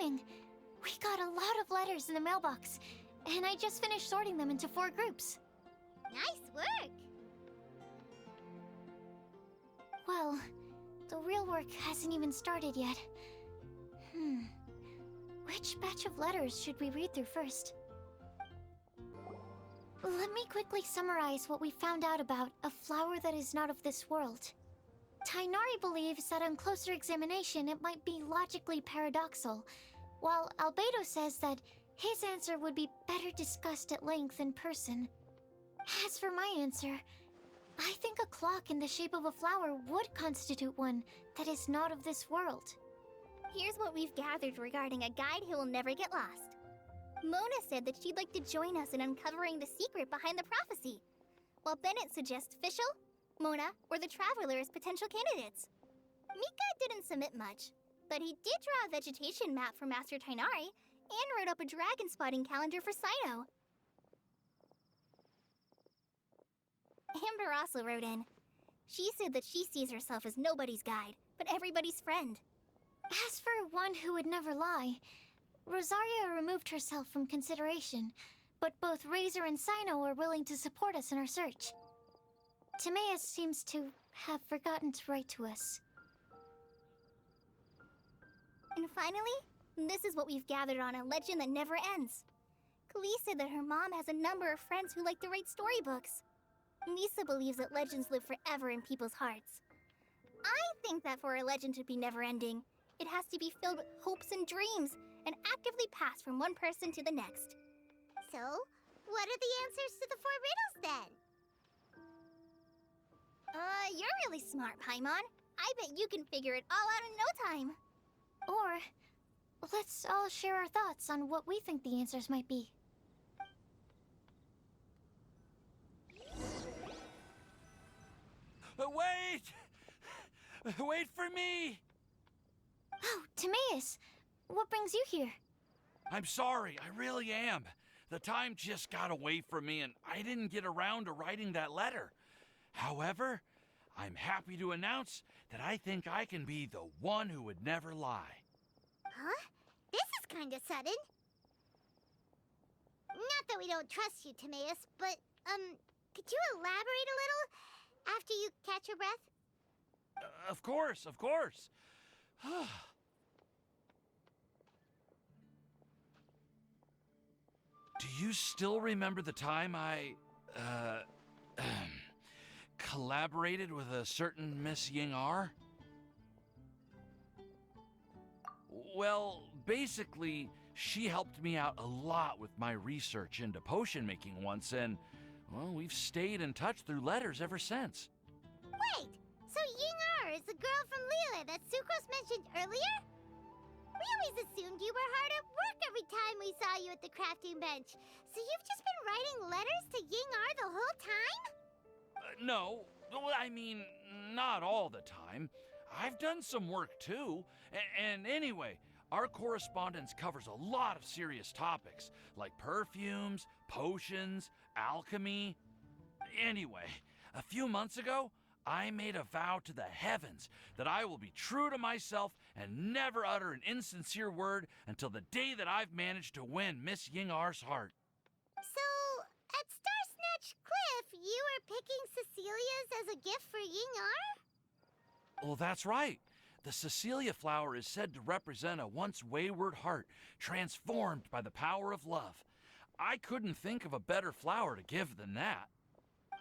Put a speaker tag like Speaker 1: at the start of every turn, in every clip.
Speaker 1: timing. We got a lot of letters in the mailbox, and I just finished sorting them into 4 groups.
Speaker 2: Nice work!
Speaker 1: Well, the real work hasn't even started yet. Which batch of letters should we read through first? Let me quickly summarize what we found out about a flower that is not of this world. Tainari believes that on closer examination it might be logically paradoxal, while Albedo says that his answer would be better discussed at length in person. As for my answer, I think a clock in the shape of a flower would constitute one that is not of this world.
Speaker 2: Here's what we've gathered regarding a guide who will never get lost. Mona said that she'd like to join us in uncovering the secret behind the prophecy, while Bennett suggests Fischl, Mona, or the Traveler as potential candidates. Mika didn't submit much, but he did draw a vegetation map for Master Tainari and wrote up a dragon spotting calendar for Saito. Amber also wrote in. She said that she sees herself as nobody's guide, but everybody's friend.
Speaker 1: As for one who would never lie, Rosaria removed herself from consideration, but both Razor and Sino are willing to support us in our search. Timaeus seems to have forgotten to write to us.
Speaker 2: And finally, this is what we've gathered on a legend that never ends. Klee said that her mom has a number of friends who like to write storybooks. Lisa believes that legends live forever in people's hearts. I think that for a legend to be never-ending, it has to be filled with hopes and dreams and actively passed from one person to the next.
Speaker 3: So, what are the answers to the 4 riddles then?
Speaker 2: You're really smart, Paimon. I bet you can figure it all out in no time.
Speaker 1: Or, let's all share our thoughts on what we think the answers might be.
Speaker 4: Wait! Wait for me!
Speaker 1: Oh, Timaeus, what brings you here?
Speaker 4: I'm sorry, I really am. The time just got away from me and I didn't get around to writing that letter. However, I'm happy to announce that I think I can be the one who would never lie.
Speaker 3: Huh? This is kinda sudden. Not that we don't trust you, Timaeus, but, could you elaborate a little after you catch your breath?
Speaker 4: Of course, of course. Do you still remember the time I, collaborated with a certain Miss Ying-R? Well, basically, she helped me out a lot with my research into potion making once, and, well, we've stayed in touch through letters ever since.
Speaker 3: Wait! So Ying-R is the girl from Liyue that Sucrose mentioned earlier? We always assumed you were hard at work every time we saw you at the crafting bench. So you've just been writing letters to Ying-R the whole time?
Speaker 4: No, I mean, not all the time. I've done some work too. And anyway, our correspondence covers a lot of serious topics, like perfumes, potions, alchemy. Anyway, a few months ago, I made a vow to the heavens that I will be true to myself and never utter an insincere word until the day that I've managed to win Miss Ying-R's heart.
Speaker 3: So, at Star Snatch Cliff, you were picking Cecilia's as a gift for Ying-R?
Speaker 4: Well, that's right. The Cecilia flower is said to represent a once wayward heart transformed by the power of love. I couldn't think of a better flower to give than that.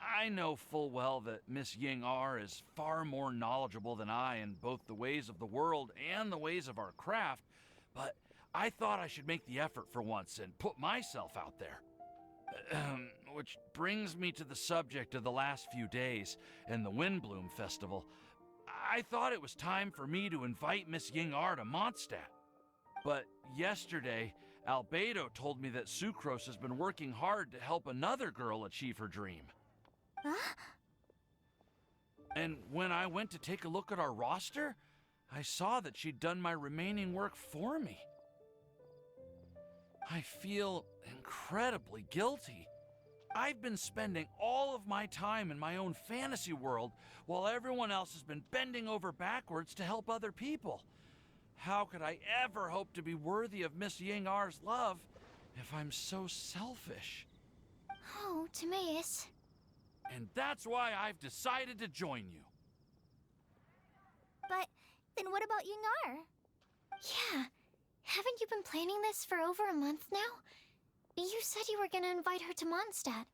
Speaker 4: I know full well that Miss Ying-R is far more knowledgeable than I in both the ways of the world and the ways of our craft, but I thought I should make the effort for once and put myself out there. Which brings me to the subject of the last few days and the Windblume Festival. I thought it was time for me to invite Miss Ying-R to Mondstadt. But yesterday, Albedo told me that Sucrose has been working hard to help another girl achieve her dream.
Speaker 2: Huh?
Speaker 4: And when I went to take a look at our roster, I saw that she'd done my remaining work for me. I feel incredibly guilty. I've been spending all of my time in my own fantasy world while everyone else has been bending over backwards to help other people. How could I ever hope to be worthy of Miss Yingar's love if I'm so selfish?
Speaker 1: Oh, Timaeus.
Speaker 4: And that's why I've decided to join you.
Speaker 2: But then what about Yingar?
Speaker 1: Yeah. Haven't you been planning this for over a month now? You said you were gonna invite her to Mondstadt.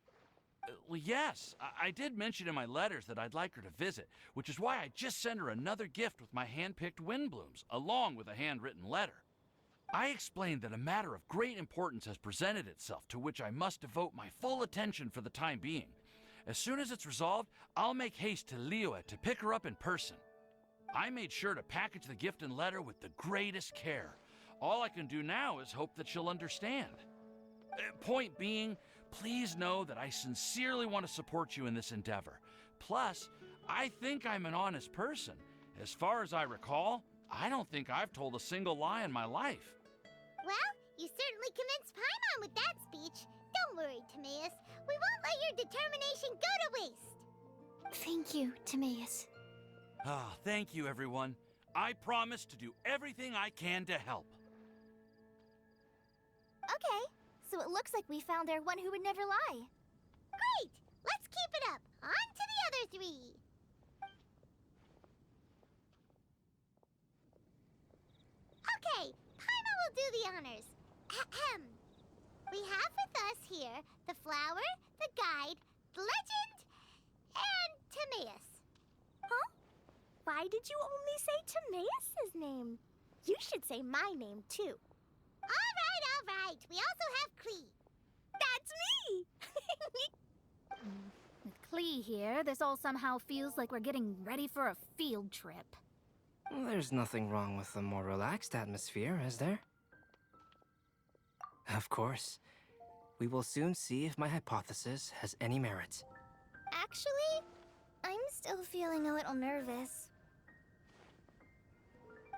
Speaker 4: Well, yes, I did mention in my letters that I'd like her to visit, which is why I just sent her another gift with my hand-picked Windblooms, along with a handwritten letter. I explained that a matter of great importance has presented itself to which I must devote my full attention for the time being. As soon as it's resolved, I'll make haste to Liyue to pick her up in person. I made sure to package the gift and letter with the greatest care. All I can do now is hope that she'll understand. Point being, please know that I sincerely want to support you in this endeavor. Plus, I think I'm an honest person. As far as I recall, I don't think I've told a single lie in my life.
Speaker 3: Well, you certainly convinced Paimon with that speech. Don't worry, Timaeus. We won't let your determination go to waste.
Speaker 1: Thank you, Timaeus.
Speaker 4: Ah, thank you, everyone. I promise to do everything I can to help.
Speaker 2: Okay, so it looks like we found our one who would never lie.
Speaker 3: Great! Let's keep it up. On to the other three. Okay, Paimon will do the honors. Ahem. We have with us here the flower, the guide, the legend, and Timaeus.
Speaker 2: Huh? Why did you only say Timaeus' name? You should say my name, too.
Speaker 3: All right. We also have Klee.
Speaker 2: That's me!
Speaker 5: With Klee here, this all somehow feels like we're getting ready for a field trip.
Speaker 6: There's nothing wrong with a more relaxed atmosphere, is there? Of course. We will soon see if my hypothesis has any merit.
Speaker 2: Actually, I'm still feeling a little nervous.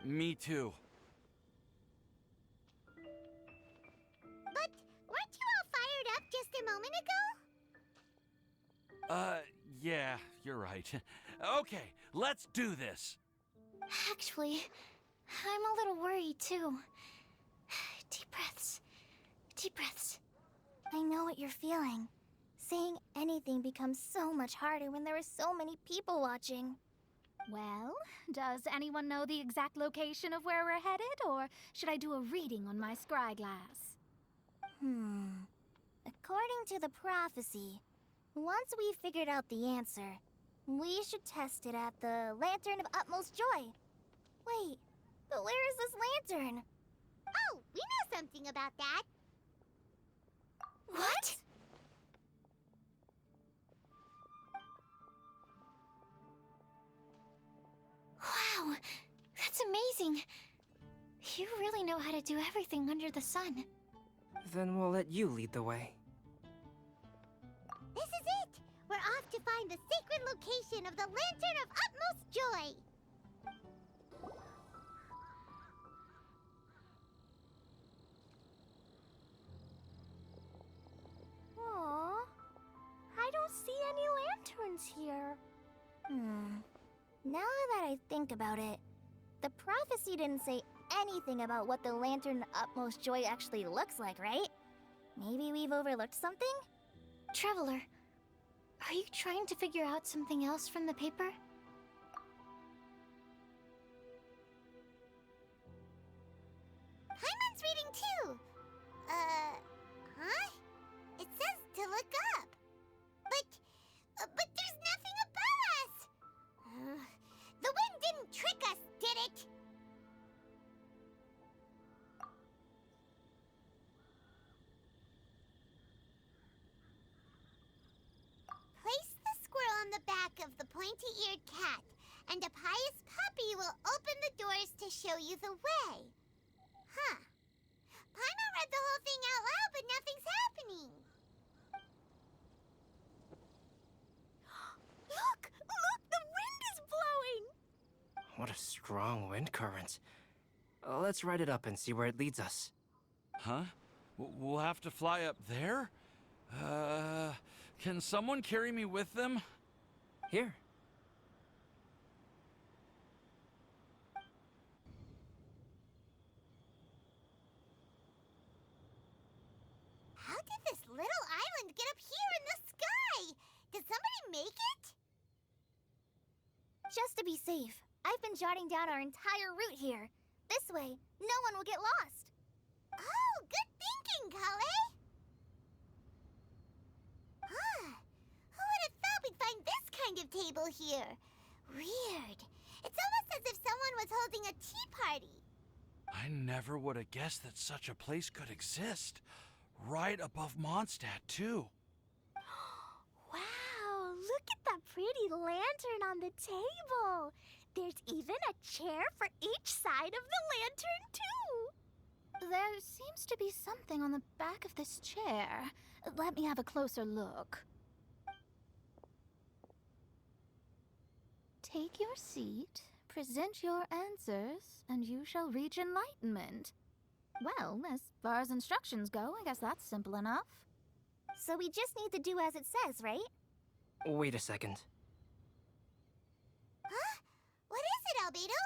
Speaker 4: Me too.
Speaker 3: But weren't you all fired up just a moment ago?
Speaker 4: Yeah, you're right. Okay, let's do this.
Speaker 1: Actually, I'm a little worried too. Deep breaths. Deep breaths.
Speaker 2: I know what you're feeling. Saying anything becomes so much harder when there are so many people watching.
Speaker 5: Well, does anyone know the exact location of where we're headed, or should I do a reading on my scryglass?
Speaker 2: According to the prophecy, once we've figured out the answer, we should test it at the Lantern of Utmost Joy. Wait, but where is this lantern?
Speaker 3: Oh, we know something about that.
Speaker 1: What? Wow, that's amazing. You really know how to do everything under the sun.
Speaker 6: Then we'll let you lead the way.
Speaker 3: This is it. We're off to find the sacred location of the Lantern of Utmost Joy.
Speaker 2: Aww, I don't see any lanterns here. Now that I think about it, the prophecy didn't say anything about what the Lantern of Utmost Joy actually looks like, right? Maybe we've overlooked something?
Speaker 1: Traveler, are you trying to figure out something else from the paper?
Speaker 3: Paimon's reading too. Huh? It says to look up. But there's nothing above us. The wind didn't trick us, did it? Place the squirrel on the back of the pointy-eared cat, and a pious puppy will open the doors to show you the way. Huh. Paimon read the whole thing out loud, but nothing's happening.
Speaker 2: Look! Look! The wind is blowing!
Speaker 6: What a strong wind current. Let's ride it up and see where it leads us.
Speaker 4: Huh? We'll have to fly up there? Can someone carry me with them?
Speaker 3: get up here in the sky! Did somebody make it?
Speaker 2: Just to be safe, I've been jotting down our entire route here. This way, no one will get lost.
Speaker 3: Oh, good thinking, Kale! Huh. Who would have thought we'd find this kind of table here? Weird. It's almost as if someone was holding a tea party.
Speaker 4: I never would have guessed that such a place could exist. Right above Mondstadt, too.
Speaker 3: Wow, look at that pretty lantern on the table. There's even a chair for each side of the lantern, too.
Speaker 5: There seems to be something on the back of this chair. Let me have a closer look. Take your seat, present your answers, and you shall reach enlightenment. Well, as far as instructions go, I guess that's simple enough.
Speaker 2: So we just need to do as it says, right?
Speaker 6: Wait a second.
Speaker 3: Huh? What is it, Albedo?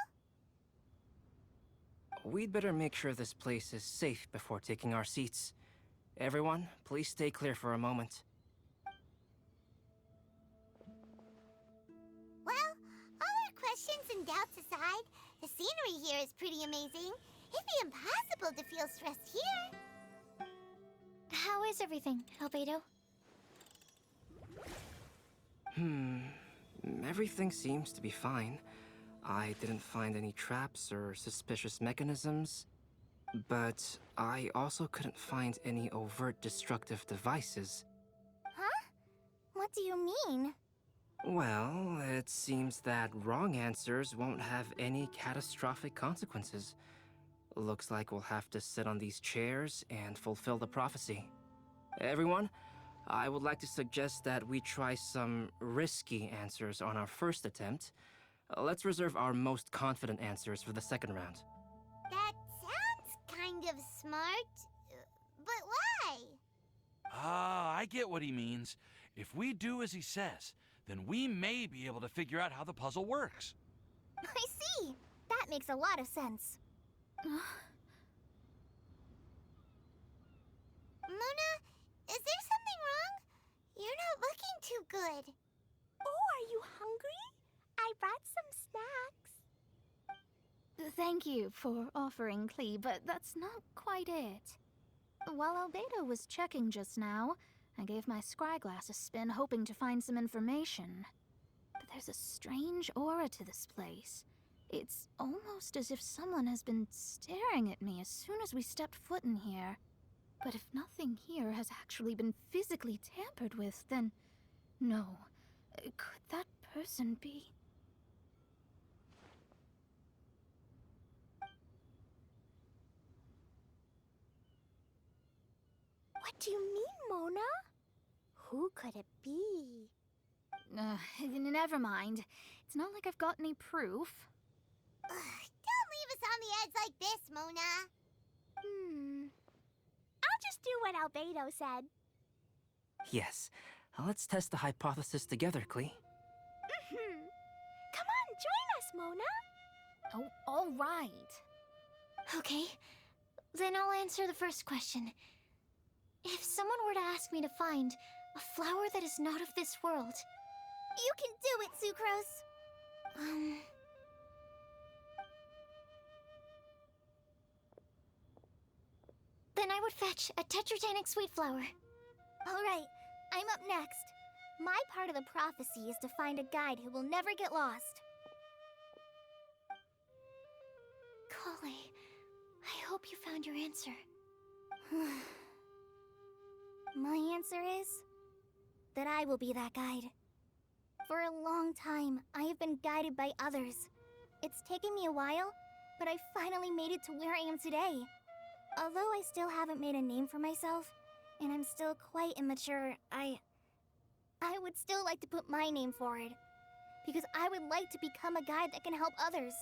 Speaker 6: We'd better make sure this place is safe before taking our seats. Everyone, please stay clear for a moment.
Speaker 3: Well, all our questions and doubts aside, the scenery here is pretty amazing. It'd be impossible to feel stressed here.
Speaker 1: How is everything, Albedo?
Speaker 6: Everything seems to be fine. I didn't find any traps or suspicious mechanisms, but I also couldn't find any overt destructive devices.
Speaker 2: Huh? What do you mean?
Speaker 6: Well, it seems that wrong answers won't have any catastrophic consequences. Looks like we'll have to sit on these chairs and fulfill the prophecy. Everyone, I would like to suggest that we try some risky answers on our first attempt. Let's reserve our most confident answers for the second round.
Speaker 3: That sounds kind of smart. But why?
Speaker 4: Ah, I get what he means. If we do as he says, then we may be able to figure out how the puzzle works.
Speaker 2: I see. That makes a lot of sense.
Speaker 3: Mona, is there something wrong? You're not looking too good. Oh, are you hungry? I brought some snacks.
Speaker 5: Thank you for offering, Klee, but that's not quite it. While Albedo was checking just now, I gave my scryglass a spin hoping to find some information. But there's a strange aura to this place. It's almost as if someone has been staring at me as soon as we stepped foot in here. But if nothing here has actually been physically tampered with, then no. Could that person be?
Speaker 3: What do you mean, Mona? Who could it be?
Speaker 5: Never mind. It's not like I've got any proof.
Speaker 3: Ugh, don't leave us on the edge like this, Mona. I'll just do what Albedo said.
Speaker 6: Yes, let's test the hypothesis together, Klee.
Speaker 3: Come on, join us, Mona.
Speaker 5: Oh, all right.
Speaker 1: Okay, then I'll answer the first question. If someone were to ask me to find a flower that is not of this world,
Speaker 2: You can do it, Sucrose.
Speaker 1: then I would fetch a tetragenic sweet flower.
Speaker 2: All right, I'm up next. My part of the prophecy is to find a guide who will never get lost.
Speaker 1: Kale, I hope you found your answer.
Speaker 2: My answer is that I will be that guide. For a long time, I have been guided by others. It's taken me a while, but I finally made it to where I am today. Although I still haven't made a name for myself, and I'm still quite immature, I would still like to put my name forward. Because I would like to become a guide that can help others.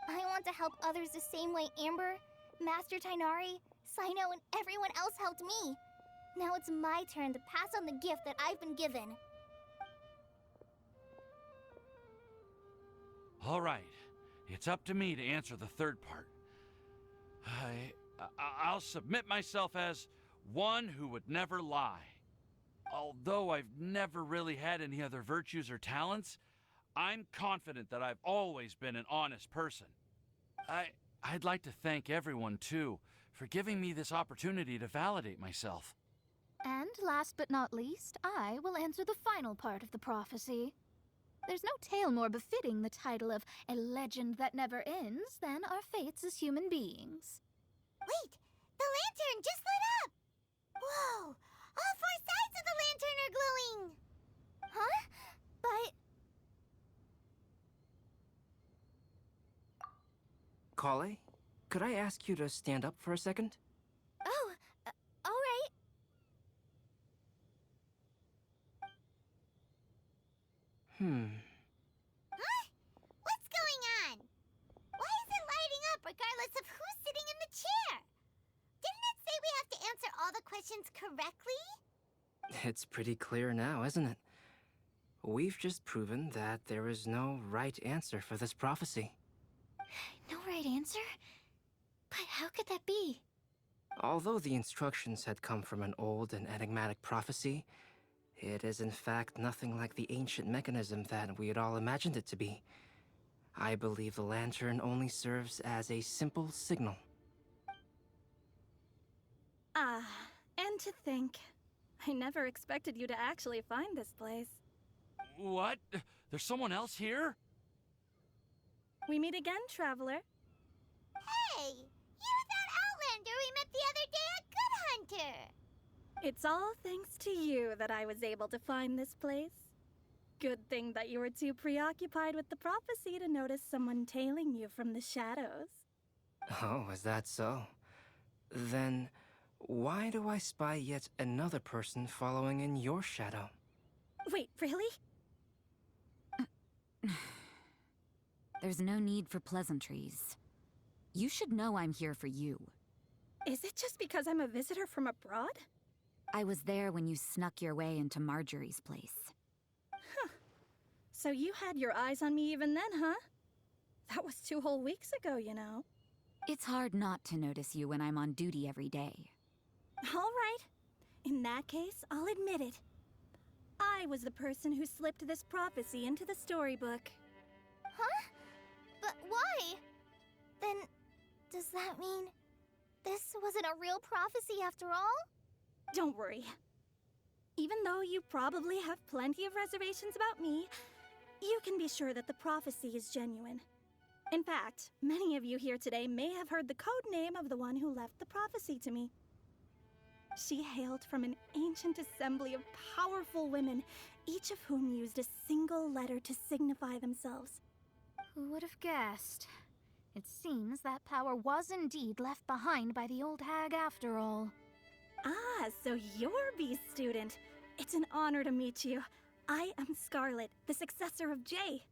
Speaker 2: I want to help others the same way Amber, Master Tainari, Sino, and everyone else helped me. Now it's my turn to pass on the gift that I've been given.
Speaker 4: All right, it's up to me to answer the third part. I'll submit myself as one who would never lie. Although I've never really had any other virtues or talents, I'm confident that I've always been an honest person. I'd like to thank everyone, too, for giving me this opportunity to validate myself.
Speaker 5: And last but not least, I will answer the final part of the prophecy. There's no tale more befitting the title of a legend that never ends than our fates as human beings.
Speaker 3: Wait! The lantern just lit up! Whoa! All four sides of the lantern are glowing!
Speaker 2: Huh? But
Speaker 6: Kale, could I ask you to stand up for a second?
Speaker 2: oh, all right.
Speaker 3: Huh? What's going on? Why is it lighting up regardless of who's sitting in the chair? Didn't it say we have to answer all the questions correctly?
Speaker 6: It's pretty clear now, isn't it? We've just proven that there is no right answer for this prophecy.
Speaker 1: No right answer? But how could that be?
Speaker 6: Although the instructions had come from an old and enigmatic prophecy, it is in fact nothing like the ancient mechanism that we had all imagined it to be. I believe the lantern only serves as a simple signal.
Speaker 7: And to think, I never expected you to actually find this place.
Speaker 4: What? There's someone else here?
Speaker 7: We meet again, traveler.
Speaker 3: Hey! You're that Outlander we met the other day at Good Hunter!
Speaker 7: It's all thanks to you that I was able to find this place. Good thing that you were too preoccupied with the prophecy to notice someone tailing you from the shadows.
Speaker 6: Oh, is that so? Then, why do I spy yet another person following in your shadow?
Speaker 7: Wait, really?
Speaker 8: There's no need for pleasantries. You should know I'm here for you.
Speaker 7: Is it just because I'm a visitor from abroad?
Speaker 8: I was there when you snuck your way into Marjorie's place.
Speaker 7: So you had your eyes on me even then, huh? That was 2 whole weeks ago, you know.
Speaker 8: It's hard not to notice you when I'm on duty every day.
Speaker 7: All right. In that case, I'll admit it. I was the person who slipped this prophecy into the storybook.
Speaker 2: Huh? But why? Then, does that mean this wasn't a real prophecy after all?
Speaker 7: Don't worry. Even though you probably have plenty of reservations about me, you can be sure that the prophecy is genuine. In fact, many of you here today may have heard the code name of the one who left the prophecy to me. She hailed from an ancient assembly of powerful women, each of whom used a single letter to signify themselves.
Speaker 5: Who would have guessed? It seems that power was indeed left behind by the old hag after all.
Speaker 7: Ah, so you're B's student. It's an honor to meet you. I am Scarlet, the successor of Jay.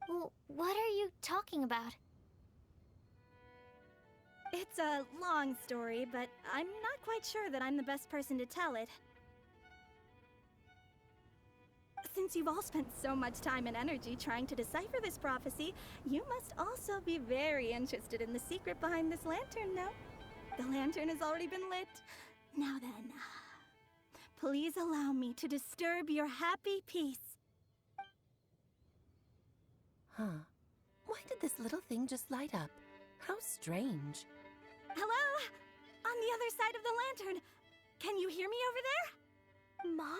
Speaker 1: Well, what are you talking about?
Speaker 7: It's a long story, but I'm not quite sure that I'm the best person to tell it. Since you've all spent so much time and energy trying to decipher this prophecy, you must also be very interested in the secret behind this lantern, no? The lantern has already been lit. Now then, please allow me to disturb your happy peace.
Speaker 9: Huh. Why did this little thing just light up? How strange.
Speaker 7: Hello? On the other side of the lantern. Can you hear me over there?
Speaker 2: Mom?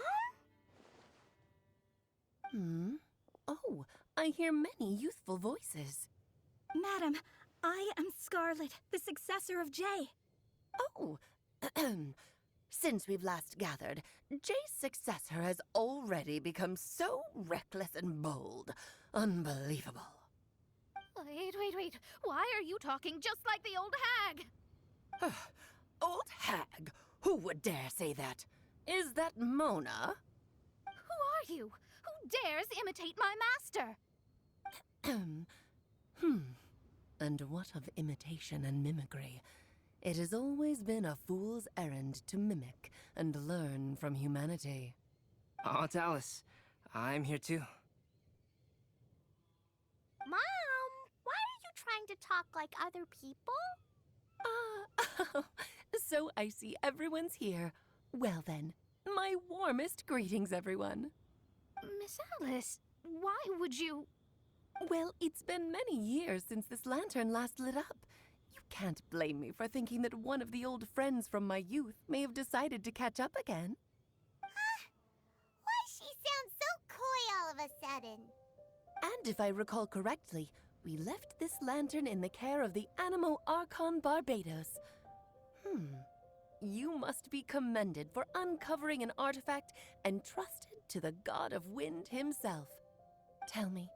Speaker 9: Oh, I hear many youthful voices.
Speaker 7: Madam, I am Scarlet, the successor of Jay.
Speaker 9: Oh, since we've last gathered, Jay's successor has already become so reckless and bold. Unbelievable.
Speaker 5: Wait. Why are you talking just like the old hag?
Speaker 9: Old hag? Who would dare say that? Is that Mona?
Speaker 5: Who are you? Who dares imitate my master?
Speaker 9: And what of imitation and mimicry? It has always been a fool's errand to mimic and learn from humanity.
Speaker 6: Aunt Alice, I'm here too.
Speaker 2: Mom, why are you trying to talk like other people?
Speaker 9: So I see everyone's here. Well then, My warmest greetings, everyone.
Speaker 5: Miss Alice, why would you...
Speaker 9: Well, it's been many years since this lantern last lit up. You can't blame me for thinking that one of the old friends from my youth may have decided to catch up again.
Speaker 3: Why she sounds so coy all of a sudden?
Speaker 9: And if I recall correctly, we left this lantern in the care of the Animo Archon Barbados. You must be commended for uncovering an artifact entrusted to the god of wind himself. Tell me,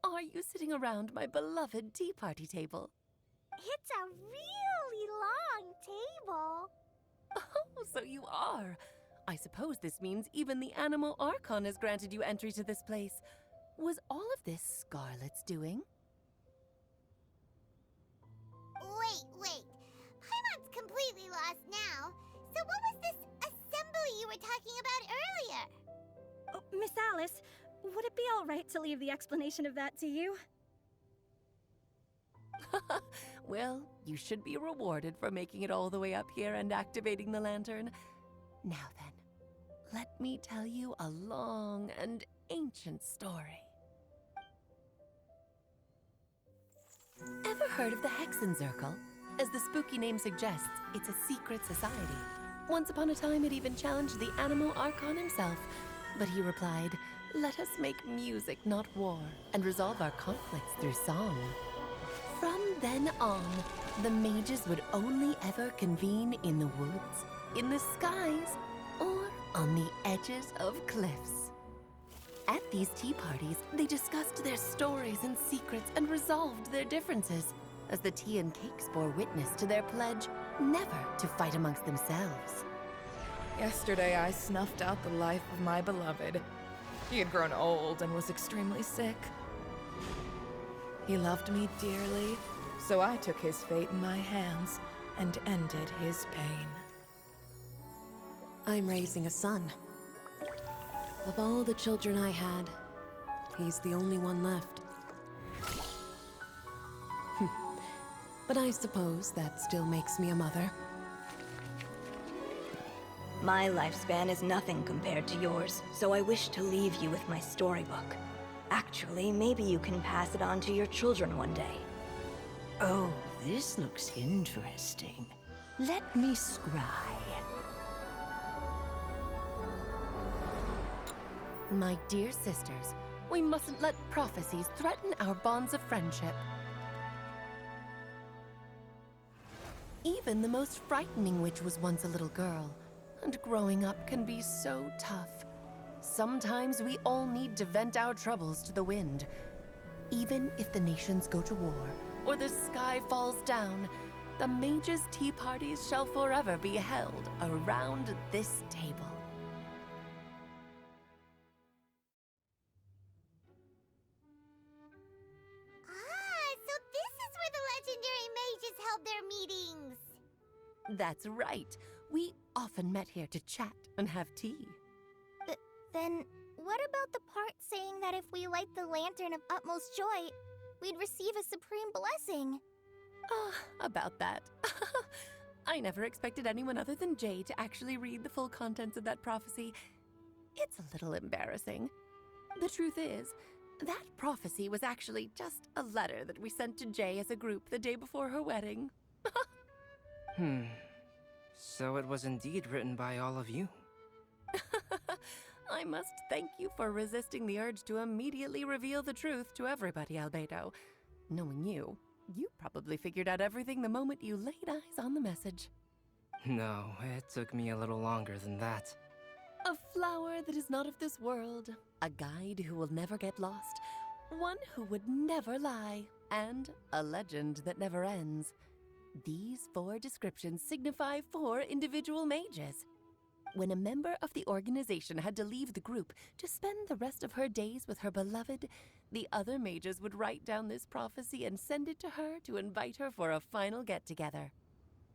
Speaker 9: are you sitting around my beloved tea party table?
Speaker 3: It's a really long table.
Speaker 9: Oh, so you are. I suppose this means even the Animo Archon has granted you entry to this place. Was all of this Scarlet's doing?
Speaker 3: Wait. Paimon's completely lost now. So what was this assembly you were talking about earlier?
Speaker 7: Oh, Miss Alice, would it be all right to leave the explanation of that to you?
Speaker 9: Well, you should be rewarded for making it all the way up here and activating the lantern. Now then, let me tell you a long and ancient story. Ever heard of the Hexenzirkel? As the spooky name suggests, it's a secret society. Once upon a time, it even challenged the Animo Archon himself. But he replied, "Let us make music, not war, and resolve our conflicts through song." From then on, the mages would only ever convene in the woods, in the skies, or on the edges of cliffs. At these tea parties, they discussed their stories and secrets and resolved their differences, as the tea and cakes bore witness to their pledge never to fight amongst themselves.
Speaker 10: Yesterday, I snuffed out the life of my beloved. He had grown old and was extremely sick. He loved me dearly, so I took his fate in my hands and ended his pain.
Speaker 9: I'm raising a son. Of all the children I had, he's the only one left. But I suppose that still makes me a mother.
Speaker 11: My lifespan is nothing compared to yours, so I wish to leave you with my storybook. Actually, maybe you can pass it on to your children one day.
Speaker 12: Oh, this looks interesting. Let me scry.
Speaker 9: My dear sisters, we mustn't let prophecies threaten our bonds of friendship. Even the most frightening witch was once a little girl, and growing up can be so tough. Sometimes we all need to vent our troubles to the wind. Even if the nations go to war, or the sky falls down, the mages' tea parties shall forever be held around this table.
Speaker 3: So this is where the legendary mages held their meetings.
Speaker 9: That's right. We often met here to chat and have tea.
Speaker 2: Then, what about the part saying that if we light the lantern of utmost joy, we'd receive a supreme blessing?
Speaker 9: About that. I never expected anyone other than Jay to actually read the full contents of that prophecy. It's a little embarrassing. The truth is, that prophecy was actually just a letter that we sent to Jay as a group the day before her wedding.
Speaker 6: So it was indeed written by all of you.
Speaker 9: I must thank you for resisting the urge to immediately reveal the truth to everybody, Albedo. Knowing you, you probably figured out everything the moment you laid eyes on the message.
Speaker 6: No, it took me a little longer than that.
Speaker 9: A flower that is not of this world, a guide who will never get lost, one who would never lie, and a legend that never ends. These 4 descriptions signify 4 individual mages. When a member of the organization had to leave the group to spend the rest of her days with her beloved, the other mages would write down this prophecy and send it to her to invite her for a final get-together.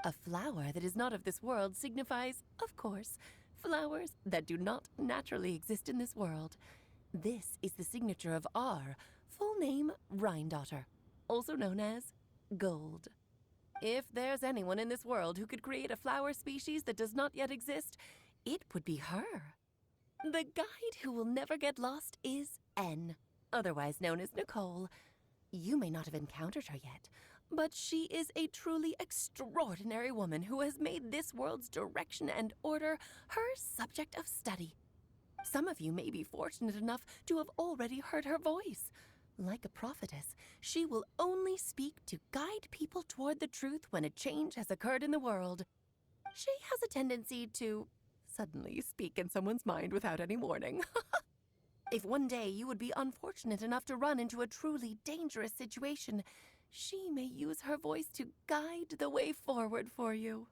Speaker 9: A flower that is not of this world signifies, of course, flowers that do not naturally exist in this world. This is the signature of our full name, Rhindaughter, also known as Gold. If there's anyone in this world who could create a flower species that does not yet exist, it would be her. The guide who will never get lost is N, otherwise known as Nicole. You may not have encountered her yet, but she is a truly extraordinary woman who has made this world's direction and order her subject of study. Some of you may be fortunate enough to have already heard her voice. Like a prophetess, she will only speak to guide people toward the truth when a change has occurred in the world. She has a tendency to suddenly speak in someone's mind without any warning. If one day you would be unfortunate enough to run into a truly dangerous situation, she may use her voice to guide the way forward for you.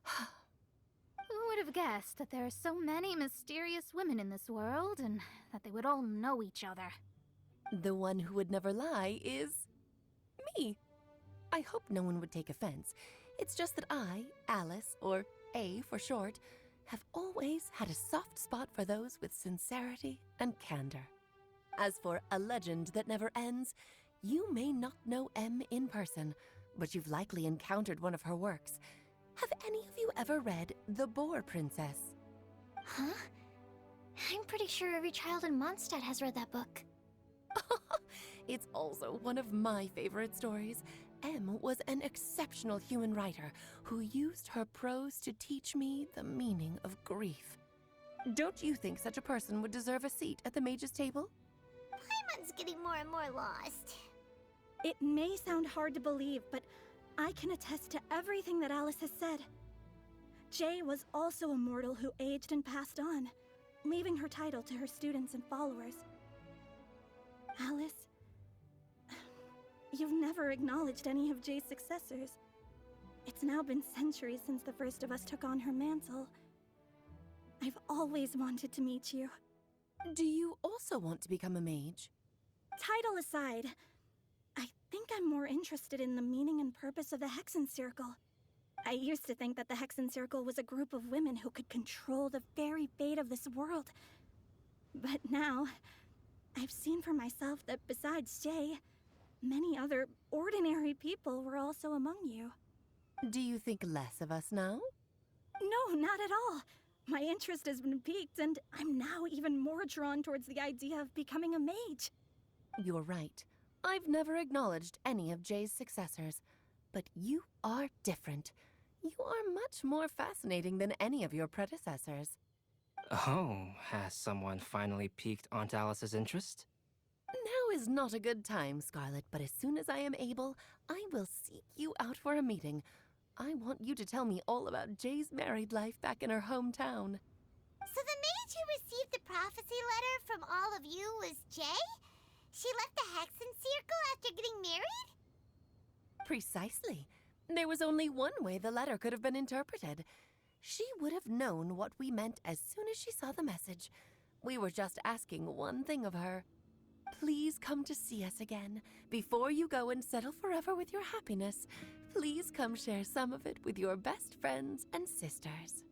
Speaker 5: Who would have guessed that there are so many mysterious women in this world and that they would all know each other?
Speaker 9: The one who would never lie is me. I hope no one would take offense. It's just that I, Alice, or A for short, have always had a soft spot for those with sincerity and candor. As for A Legend That Never Ends, you may not know M in person, but you've likely encountered one of her works. Have any of you ever read The Boar Princess?
Speaker 1: Huh? I'm pretty sure every child in Mondstadt has read that book.
Speaker 9: It's also one of my favorite stories. M was an exceptional human writer who used her prose to teach me the meaning of grief. Don't you think such a person would deserve a seat at the mage's table?
Speaker 3: Paimon's getting more and more lost.
Speaker 7: It may sound hard to believe, but I can attest to everything that Alice has said. Jay was also a mortal who aged and passed on, leaving her title to her students and followers. Alice, you've never acknowledged any of Jay's successors. It's now been centuries since the first of us took on her mantle. I've always wanted to meet you.
Speaker 9: Do you also want to become a mage?
Speaker 7: Title aside, I think I'm more interested in the meaning and purpose of the Hexen Circle. I used to think that the Hexen Circle was a group of women who could control the very fate of this world. But now, I've seen for myself that besides Jay, many other ordinary people were also among you.
Speaker 9: Do you think less of us now?
Speaker 7: No, not at all. My interest has been piqued, and I'm now even more drawn towards the idea of becoming a mage.
Speaker 9: You're right. I've never acknowledged any of Jay's successors, but you are different. You are much more fascinating than any of your predecessors.
Speaker 6: Oh, has someone finally piqued Aunt Alice's interest?
Speaker 9: Now is not a good time, Scarlet, but as soon as I am able, I will seek you out for a meeting. I want you to tell me all about Jay's married life back in her hometown.
Speaker 3: So the mage who received the prophecy letter from all of you was Jay? She left the Hexen Circle after getting married?
Speaker 9: Precisely. There was only one way the letter could have been interpreted. She would have known what we meant as soon as she saw the message. We were just asking one thing of her. Please come to see us again. Before you go and settle forever with your happiness, please come share some of it with your best friends and sisters.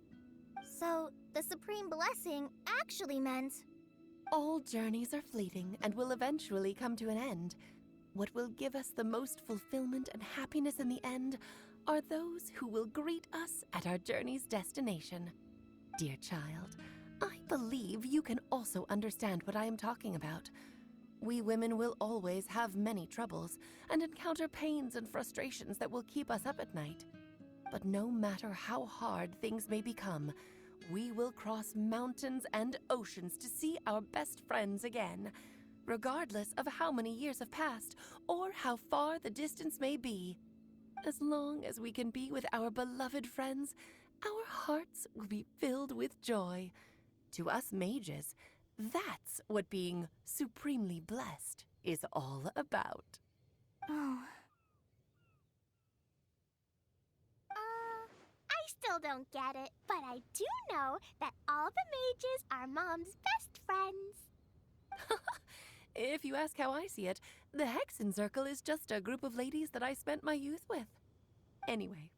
Speaker 2: So, the Supreme Blessing actually meant...
Speaker 9: All journeys are fleeting and will eventually come to an end. What will give us the most fulfillment and happiness in the end are those who will greet us at our journey's destination. Dear child, I believe you can also understand what I am talking about. We women will always have many troubles and encounter pains and frustrations that will keep us up at night. But no matter how hard things may become, we will cross mountains and oceans to see our best friends again, regardless of how many years have passed or how far the distance may be. As long as we can be with our beloved friends, our hearts will be filled with joy. To us mages, that's what being supremely blessed is all about.
Speaker 2: Oh.
Speaker 3: I still don't get it, but I do know that all the mages are Mom's best friends.
Speaker 9: If you ask how I see it, the Hexen Circle is just a group of ladies that I spent my youth with. Anyway,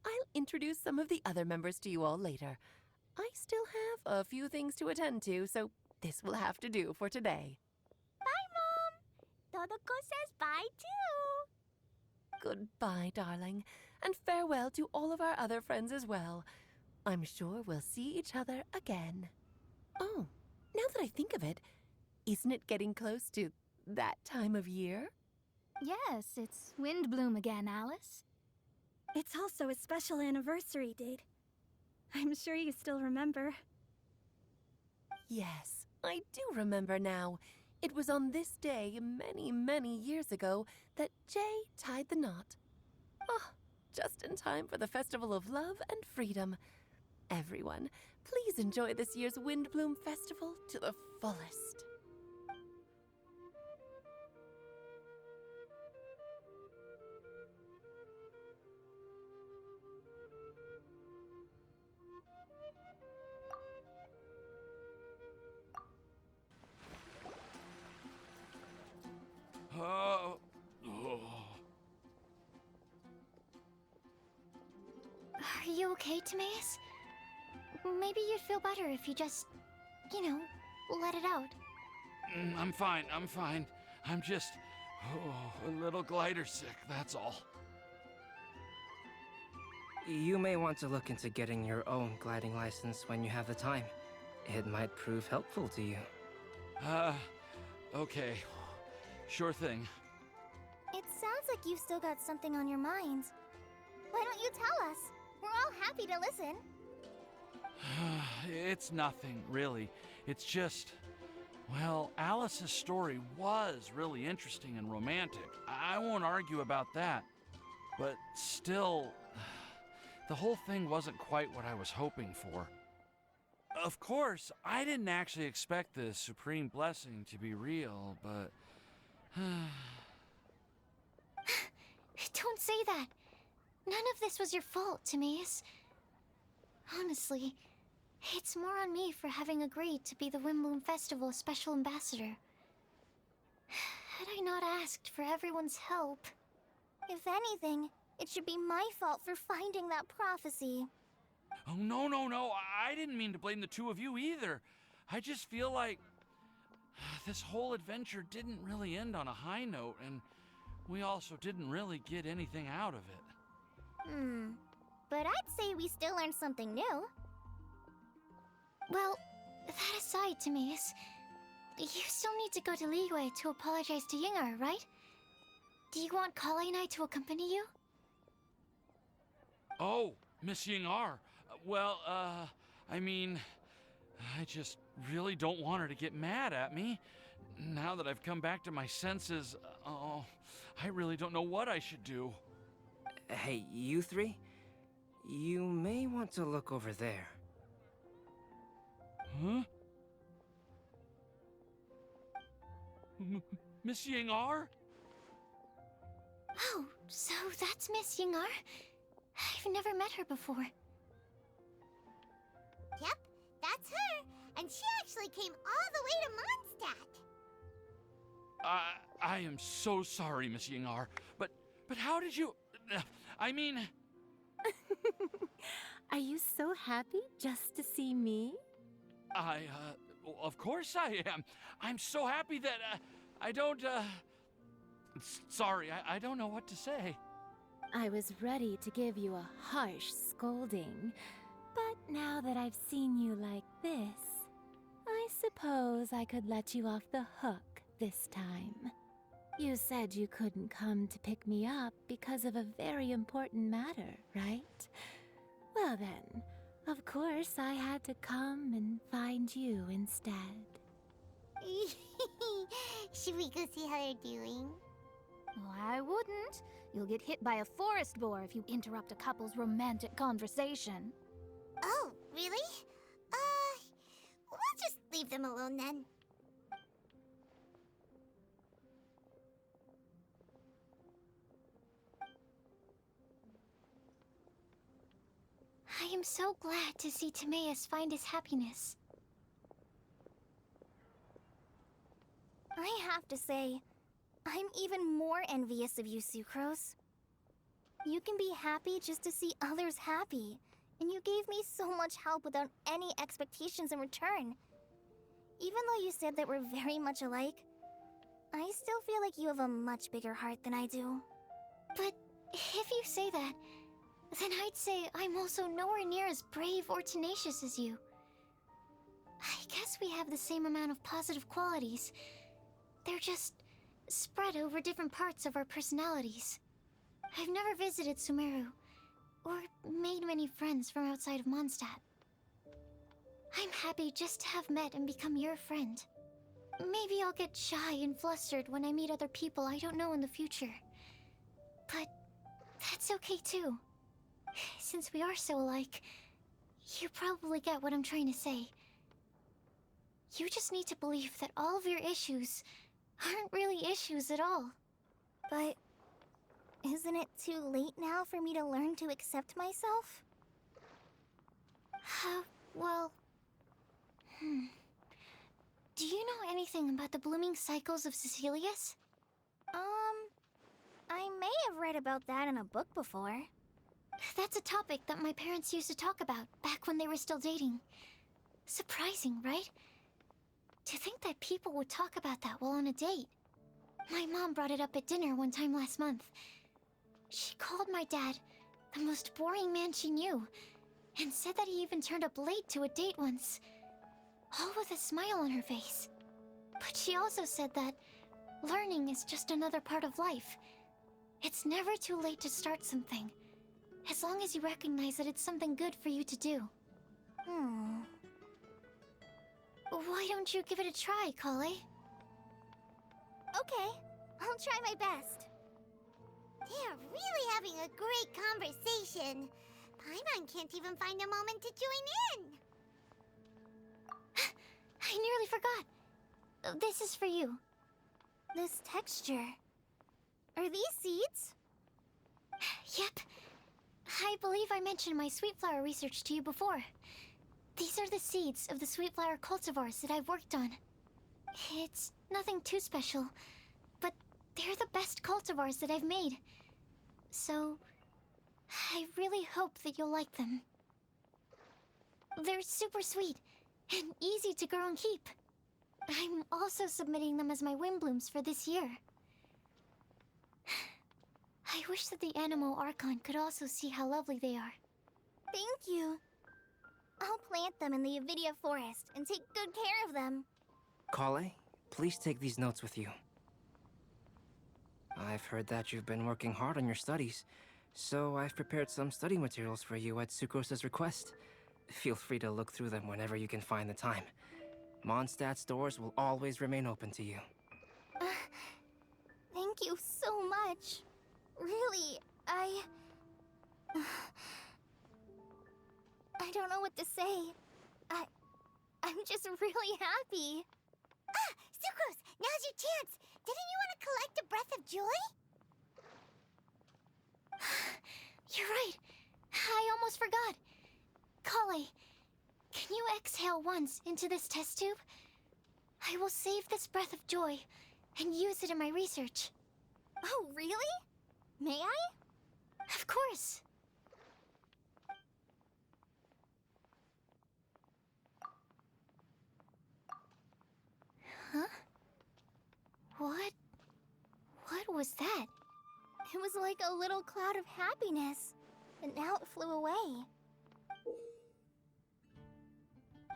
Speaker 9: I'll introduce some of the other members to you all later. I still have a few things to attend to, so this will have to do for today.
Speaker 3: Bye, Mom. Todoko says bye, too.
Speaker 9: Goodbye, darling, and farewell to all of our other friends as well. I'm sure we'll see each other again. Oh, now that I think of it, isn't it getting close to that time of year?
Speaker 5: Yes, it's Windblume again, Alice.
Speaker 7: It's also a special anniversary date. I'm sure you still remember.
Speaker 9: Yes, I do remember now. It was on this day, many, many years ago, that Jay tied the knot. Ah, just in time for the Festival of Love and Freedom. Everyone, please enjoy this year's Windblume Festival to the fullest.
Speaker 4: Oh.
Speaker 1: Are you okay, Timaeus? Maybe you'd feel better if you just, let it out.
Speaker 4: I'm fine, I'm fine. I'm just a little glider sick, that's all.
Speaker 6: You may want to look into getting your own gliding license when you have the time. It might prove helpful to you.
Speaker 4: Okay. Sure thing.
Speaker 2: It sounds like you've still got something on your mind. Why don't you tell us? We're all happy to listen.
Speaker 4: It's nothing, really. It's just... Well, Alice's story was really interesting and romantic. I won't argue about that. But still, the whole thing wasn't quite what I was hoping for. Of course, I didn't actually expect the Supreme Blessing to be real, but...
Speaker 1: Don't say that. None of this was your fault, Timaeus. Honestly, it's more on me for having agreed to be the Windblume Festival Special Ambassador. Had I not asked for everyone's help...
Speaker 2: If anything, it should be my fault for finding that prophecy.
Speaker 4: Oh, no. I didn't mean to blame the two of you either. I just feel like this whole adventure didn't really end on a high note, and we also didn't really get anything out of it.
Speaker 2: But I'd say we still learned something new.
Speaker 1: Well, that aside, Timaeus, you still need to go to Liyue to apologize to Yingar, right? Do you want Kale and I to accompany you?
Speaker 4: Oh, Miss Yingar. Well, I mean, I just really don't want her to get mad at me. Now that I've come back to my senses, I really don't know what I should do.
Speaker 6: Hey, you three? You may want to look over there.
Speaker 4: Huh? Miss Yingar?
Speaker 1: Oh, so that's Miss Yingar? I've never met her before.
Speaker 3: Yep, that's her. And she actually came all the way to Mondstadt.
Speaker 4: I am so sorry, Miss Yingar, but how did you... I mean...
Speaker 9: Are you so happy just to see me?
Speaker 4: Of course I am. I'm so happy that, I don't, sorry, I don't know what to say.
Speaker 13: I was ready to give you a harsh scolding, but now that I've seen you like this, I suppose I could let you off the hook this time. You said you couldn't come to pick me up because of a very important matter, right? Well then, of course I had to come and find you instead.
Speaker 3: Should we go see how they're doing?
Speaker 5: Well, I wouldn't. You'll get hit by a forest boar if you interrupt a couple's romantic conversation.
Speaker 3: Oh, really? We'll just leave them alone then.
Speaker 1: I am so glad to see Timaeus find his happiness.
Speaker 2: I have to say, I'm even more envious of you, Sucrose. You can be happy just to see others happy, and you gave me so much help without any expectations in return. Even though you said that we're very much alike, I still feel like you have a much bigger heart than I do.
Speaker 1: But if you say that, then I'd say I'm also nowhere near as brave or tenacious as you. I guess we have the same amount of positive qualities. They're just spread over different parts of our personalities. I've never visited Sumeru, or made many friends from outside of Mondstadt. I'm happy just to have met and become your friend. Maybe I'll get shy and flustered when I meet other people I don't know in the future. But that's okay too. Since we are so alike, you probably get what I'm trying to say. You just need to believe that all of your issues aren't really issues at all.
Speaker 2: But isn't it too late now for me to learn to accept myself?
Speaker 1: Well... Do you know anything about the blooming cycles of Cecilius?
Speaker 2: I may have read about that in a book before.
Speaker 1: That's a topic that my parents used to talk about back when they were still dating. Surprising, right? To think that people would talk about that while on a date. My mom brought it up at dinner one time last month. She called my dad the most boring man she knew, and said that he even turned up late to a date once, all with a smile on her face. But she also said that learning is just another part of life. It's never too late to start something, as long as you recognize that it's something good for you to do. Why don't you give it a try, Kale?
Speaker 2: Okay, I'll try my best.
Speaker 3: They're really having a great conversation. Paimon can't even find a moment to join in.
Speaker 1: I nearly forgot. This is for you.
Speaker 2: This texture. Are these seeds?
Speaker 1: Yep. I believe I mentioned my sweet flower research to you before. These are the seeds of the sweet flower cultivars that I've worked on. It's nothing too special, but they're the best cultivars that I've made. So, I really hope that you'll like them. They're super sweet and easy to grow and keep. I'm also submitting them as my Windblooms for this year. I wish that the Animo Archon could also see how lovely they are.
Speaker 2: Thank you. I'll plant them in the Avidia forest and take good care of them.
Speaker 6: Kale, please take these notes with you. I've heard that you've been working hard on your studies, so I've prepared some study materials for you at Sucrose's request. Feel free to look through them whenever you can find the time. Mondstadt's doors will always remain open to you.
Speaker 2: Thank you so much. Really, I don't know what to say. I'm just really happy.
Speaker 3: Sucrose, now's your chance. Didn't you want to collect a breath of joy?
Speaker 1: You're right. I almost forgot. Kale, can you exhale once into this test tube? I will save this breath of joy and use it in my research.
Speaker 2: Oh, really? May I?
Speaker 1: Of course. Huh? What was that?
Speaker 2: It was like a little cloud of happiness, but now it flew away.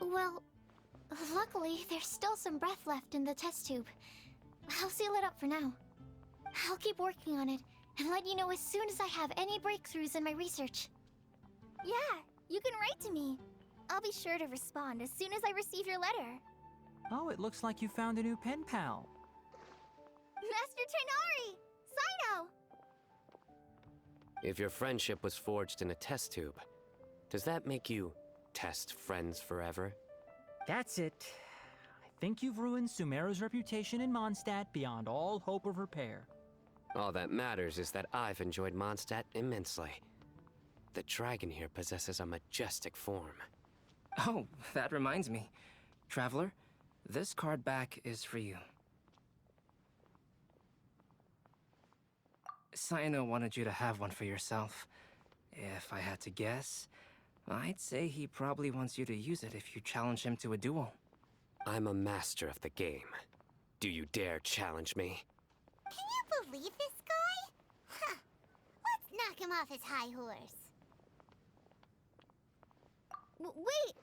Speaker 1: Well, luckily, there's still some breath left in the test tube. I'll seal it up for now. I'll keep working on it and let you know as soon as I have any breakthroughs in my research.
Speaker 2: Yeah, you can write to me. I'll be sure to respond as soon as I receive your letter.
Speaker 14: Oh, it looks like you found a new pen pal.
Speaker 2: Master Tainari! Sino!
Speaker 15: If your friendship was forged in a test tube, does that make you test friends forever?
Speaker 14: That's it. I think you've ruined Sumeru's reputation in Mondstadt beyond all hope of repair.
Speaker 15: All that matters is that I've enjoyed Mondstadt immensely. The dragon here possesses a majestic form.
Speaker 6: Oh, that reminds me. Traveler, this card back is for you. Sino wanted you to have one for yourself. If I had to guess, I'd say he probably wants you to use it if you challenge him to a duel.
Speaker 15: I'm a master of the game. Do you dare challenge me?
Speaker 3: Can you believe this guy? Huh. Let's knock him off his high horse.
Speaker 2: Wait!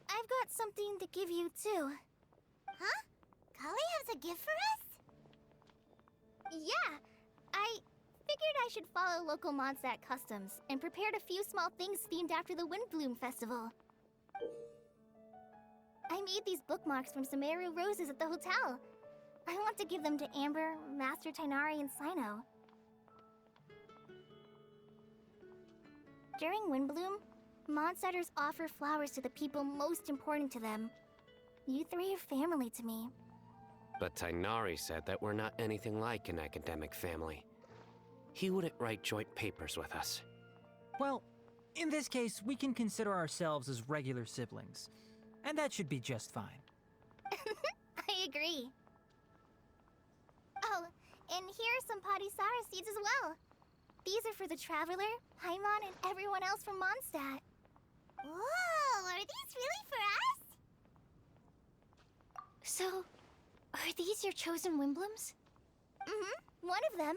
Speaker 2: I've got something to give you, too.
Speaker 3: Huh? Kali has a gift for us?
Speaker 2: Yeah! I figured I should follow local Mondstadt customs and prepared a few small things themed after the Windblume Festival. I made these bookmarks from Sumeru roses at the hotel. I want to give them to Amber, Master Tighnari, and Sino. During Windblume, Mondstadters offer flowers to the people most important to them. You three are family to me.
Speaker 15: But Tighnari said that we're not anything like an academic family. He wouldn't write joint papers with us.
Speaker 14: Well, in this case, we can consider ourselves as regular siblings. And that should be just fine.
Speaker 2: I agree. Oh, and here are some Padisara seeds as well. These are for the Traveler, Paimon, and everyone else from Mondstadt.
Speaker 3: Whoa, are these really for us?
Speaker 1: So, are these your chosen Windblooms?
Speaker 2: Mm-hmm, one of them.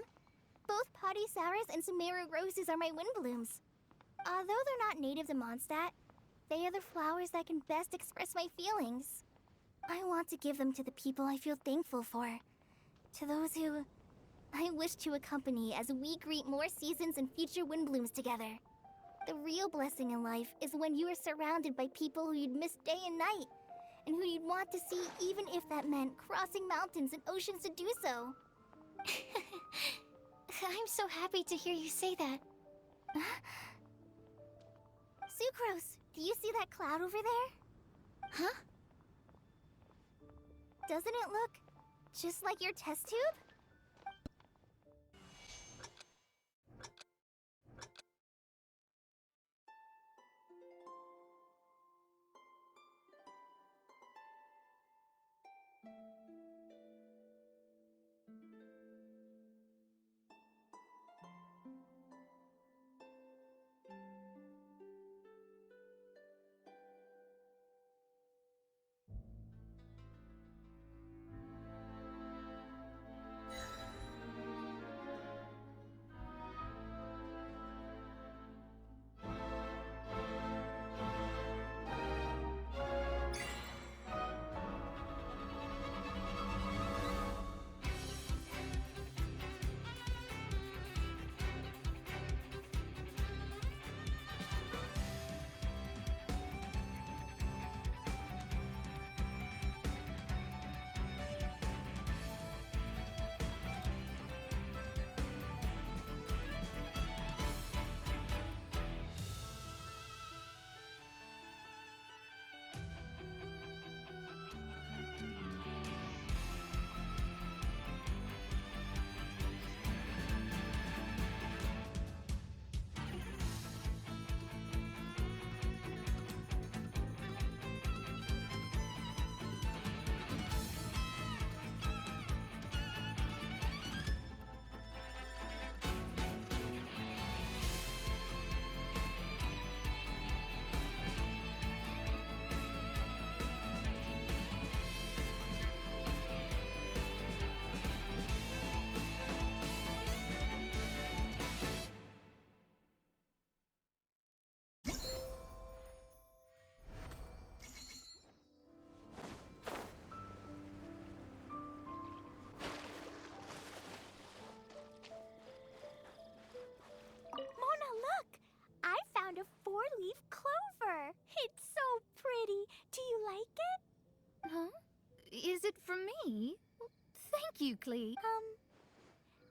Speaker 2: Both Padisaras and Sumeru roses are my Windblooms. Although they're not native to Mondstadt, they are the flowers that can best express my feelings. I want to give them to the people I feel thankful for. To those who I wish to accompany as we greet more seasons and future Windblooms together. The real blessing in life is when you are surrounded by people who you'd miss day and night, and who you'd want to see even if that meant crossing mountains and oceans to do so.
Speaker 1: I'm so happy to hear you say that.
Speaker 2: Sucrose, do you see that cloud over there?
Speaker 1: Huh?
Speaker 2: Doesn't it look just like your test tube? A 4-leaf clover. It's so pretty. Do you like it?
Speaker 5: Huh? Is it for me? Thank you, Klee.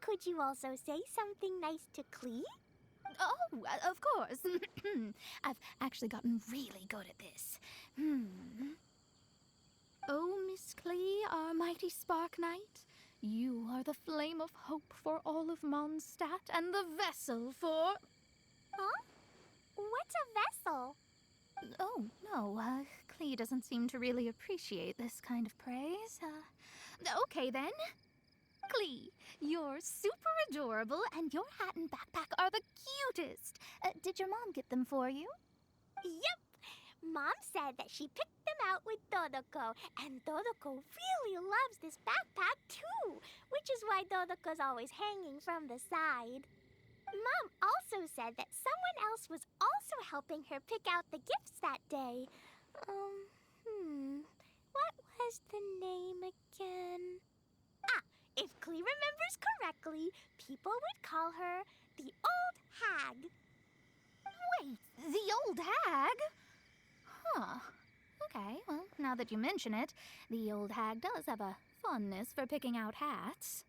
Speaker 2: Could you also say something nice to Klee?
Speaker 5: Oh, of course. I've actually gotten really good at this. Oh, Miss Klee, our mighty Spark Knight, you are the flame of hope for all of Mondstadt and the vessel for...
Speaker 2: Huh? What's a vessel?
Speaker 5: Oh, no, Klee doesn't seem to really appreciate this kind of praise. Okay then. Klee, you're super adorable and your hat and backpack are the cutest. Did your mom get them for you?
Speaker 2: Yep. Mom said that she picked them out with Dodoko, and Dodoko really loves this backpack too, which is why Dodoko's always hanging from the side.
Speaker 3: Mom also said that someone else was also helping her pick out the gifts that day. What was the name again? Ah, if Klee remembers correctly, people would call her the Old Hag.
Speaker 5: Wait, the old hag? Huh. Okay, well, now that you mention it, the old hag does have a fondness for picking out hats.